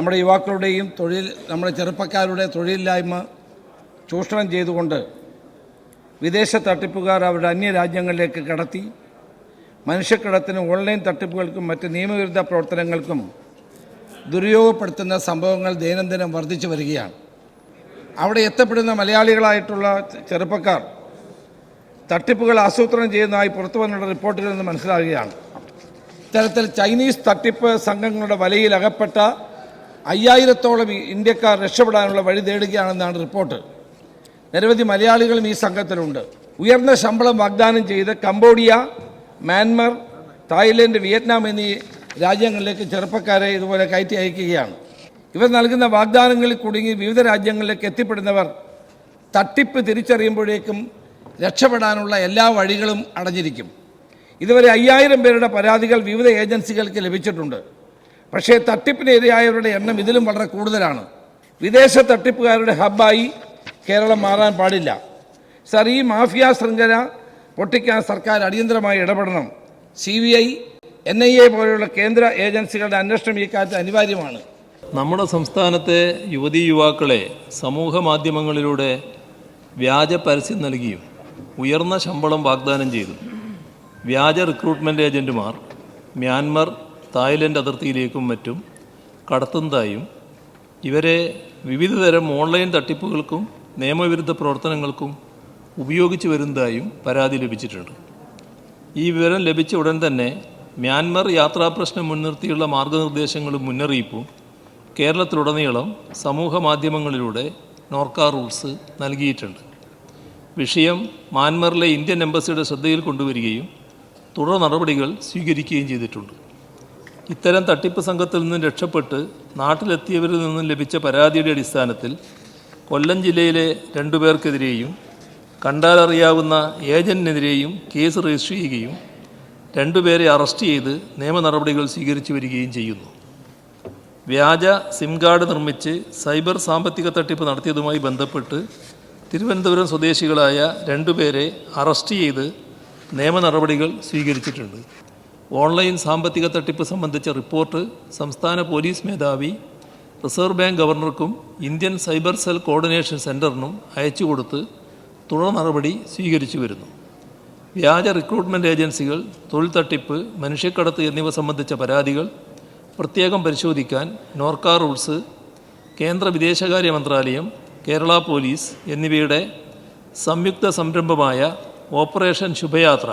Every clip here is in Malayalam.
നമ്മുടെ യുവാക്കളുടെയും നമ്മുടെ ചെറുപ്പക്കാരുടെ തൊഴിലില്ലായ്മ ചൂഷണം ചെയ്തുകൊണ്ട് വിദേശ തട്ടിപ്പുകാർ അവരുടെ അന്യരാജ്യങ്ങളിലേക്ക് കടത്തി മനുഷ്യക്കടത്തിനും ഓൺലൈൻ തട്ടിപ്പുകൾക്കും മറ്റ് നിയമവിരുദ്ധ പ്രവർത്തനങ്ങൾക്കും ദുരുപയോഗപ്പെടുത്തുന്ന സംഭവങ്ങൾ ദൈനംദിനം വർദ്ധിച്ചു വരികയാണ്. അവിടെ എത്തപ്പെടുന്ന മലയാളികളായിട്ടുള്ള ചെറുപ്പക്കാർ തട്ടിപ്പുകൾ ആസൂത്രണം ചെയ്യുന്നതായി പുറത്തു വന്നുള്ള റിപ്പോർട്ടുകളിൽ നിന്ന് മനസ്സിലാകുകയാണ്. ഇത്തരത്തിൽ ചൈനീസ് തട്ടിപ്പ് സംഘങ്ങളുടെ വലയിൽ അകപ്പെട്ട 5000-ഓളം ഇന്ത്യക്കാർ രക്ഷപ്പെടാനുള്ള വഴി തേടുകയാണെന്നാണ് റിപ്പോർട്ട്. നിരവധി മലയാളികളും ഈ സംഘത്തിലുണ്ട്. ഉയർന്ന ശമ്പളം വാഗ്ദാനം ചെയ്ത് കംബോഡിയ, മ്യാൻമർ, തായ്ലൻഡ്, വിയറ്റ്നാം എന്നീ രാജ്യങ്ങളിലേക്ക് ചെറുപ്പക്കാരെ ഇതുപോലെ കയറ്റി അയക്കുകയാണ്. ഇവർ നൽകുന്ന വാഗ്ദാനങ്ങളിൽ കുടുങ്ങി വിവിധ രാജ്യങ്ങളിലേക്ക് എത്തിപ്പെടുന്നവർ തട്ടിപ്പ് തിരിച്ചറിയുമ്പോഴേക്കും രക്ഷപ്പെടാനുള്ള എല്ലാ വഴികളും അടഞ്ഞിരിക്കും. ഇതുവരെ 5000 പേരുടെ പരാതികൾ വിവിധ ഏജൻസികൾക്ക് ലഭിച്ചിട്ടുണ്ട്. പക്ഷേ തട്ടിപ്പിന് ഇരയായവരുടെ എണ്ണം ഇതിലും വളരെ കൂടുതലാണ്. വിദേശ തട്ടിപ്പുകാരുടെ ഹബ്ബായി കേരളം മാറാൻ പാടില്ല. സർ, ഈ മാഫിയ ശൃംഖല പൊട്ടിക്കാൻ സർക്കാർ അടിയന്തരമായി ഇടപെടണം. CBI, NIA പോലെയുള്ള കേന്ദ്ര ഏജൻസികളുടെ അന്വേഷണം ഈ കാര്യത്തിൽ അനിവാര്യമാണ്. നമ്മുടെ സംസ്ഥാനത്തെ യുവതീ യുവാക്കളെ സമൂഹ മാധ്യമങ്ങളിലൂടെ വ്യാജ പരസ്യം നൽകിയും ഉയർന്ന ശമ്പളം വാഗ്ദാനം ചെയ്തു വ്യാജ റിക്രൂട്ട്മെൻറ്റ് ഏജൻറ്റുമാർ മ്യാൻമർ, തായ്ലൻഡ് അതിർത്തിയിലേക്കും മറ്റും കടത്തുന്നതായും ഇവരെ വിവിധതരം ഓൺലൈൻ തട്ടിപ്പുകൾക്കും നിയമവിരുദ്ധ പ്രവർത്തനങ്ങൾക്കും ഉപയോഗിച്ചു വരുന്നതായും പരാതി ലഭിച്ചിട്ടുണ്ട്. ഈ വിവരം ലഭിച്ച ഉടൻ തന്നെ മ്യാൻമർ യാത്രാപ്രശ്നം മുൻനിർത്തിയുള്ള മാർഗനിർദ്ദേശങ്ങളും മുന്നറിയിപ്പും കേരളത്തിലുടനീളം സമൂഹ മാധ്യമങ്ങളിലൂടെ നോർക്ക റൂൾസ് നൽകിയിട്ടുണ്ട്. വിഷയം മ്യാൻമറിലെ ഇന്ത്യൻ എംബസിയുടെ ശ്രദ്ധയിൽ കൊണ്ടുവരികയും തുടർ നടപടികൾ സ്വീകരിക്കുകയും ചെയ്തിട്ടുണ്ട്. ഇത്തരം തട്ടിപ്പ് സംഘത്തിൽ നിന്നും രക്ഷപ്പെട്ട് നാട്ടിലെത്തിയവരിൽ നിന്നും ലഭിച്ച പരാതിയുടെ അടിസ്ഥാനത്തിൽ കൊല്ലം ജില്ലയിലെ 2 പേർക്കെതിരെയും കണ്ടാലറിയാവുന്ന ഏജന്റിനെതിരെയും കേസ് രജിസ്റ്റർ ചെയ്യുകയും 2 പേരെ അറസ്റ്റ് ചെയ്ത് നിയമ നടപടികൾ സ്വീകരിച്ചു വരികയും ചെയ്യുന്നു. വ്യാജ സിം കാർഡ് നിർമ്മിച്ച് സൈബർ സാമ്പത്തിക തട്ടിപ്പ് നടത്തിയതുമായി ബന്ധപ്പെട്ട് തിരുവനന്തപുരം സ്വദേശികളായ 2 പേരെ അറസ്റ്റ് ചെയ്ത് നിയമ നടപടികൾ സ്വീകരിച്ചിട്ടുണ്ട്. ഓൺലൈൻ സാമ്പത്തിക തട്ടിപ്പ് സംബന്ധിച്ച റിപ്പോർട്ട് സംസ്ഥാന പോലീസ് മേധാവി, റിസർവ് ബാങ്ക് ഗവർണർക്കും ഇന്ത്യൻ സൈബർ സെൽ കോർഡിനേഷൻ സെൻറ്ററിനും അയച്ചു കൊടുത്ത് തുടർ നടപടി സ്വീകരിച്ചു വരുന്നു. വ്യാജ റിക്രൂട്ട്മെൻറ്റ് ഏജൻസികൾ, തൊഴിൽ തട്ടിപ്പ്, മനുഷ്യക്കടത്ത് എന്നിവ സംബന്ധിച്ച പരാതികൾ പ്രത്യേകം പരിശോധിക്കാൻ നോർക്ക റൂൾസ്, കേന്ദ്ര വിദേശകാര്യ മന്ത്രാലയം, കേരള പോലീസ് എന്നിവയുടെ സംയുക്ത സംരംഭമായ ഓപ്പറേഷൻ ശുഭയാത്ര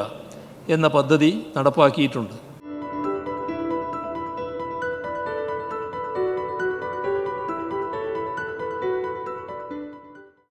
എന്ന പദ്ധതി നടപ്പാക്കിയിട്ടുണ്ട്.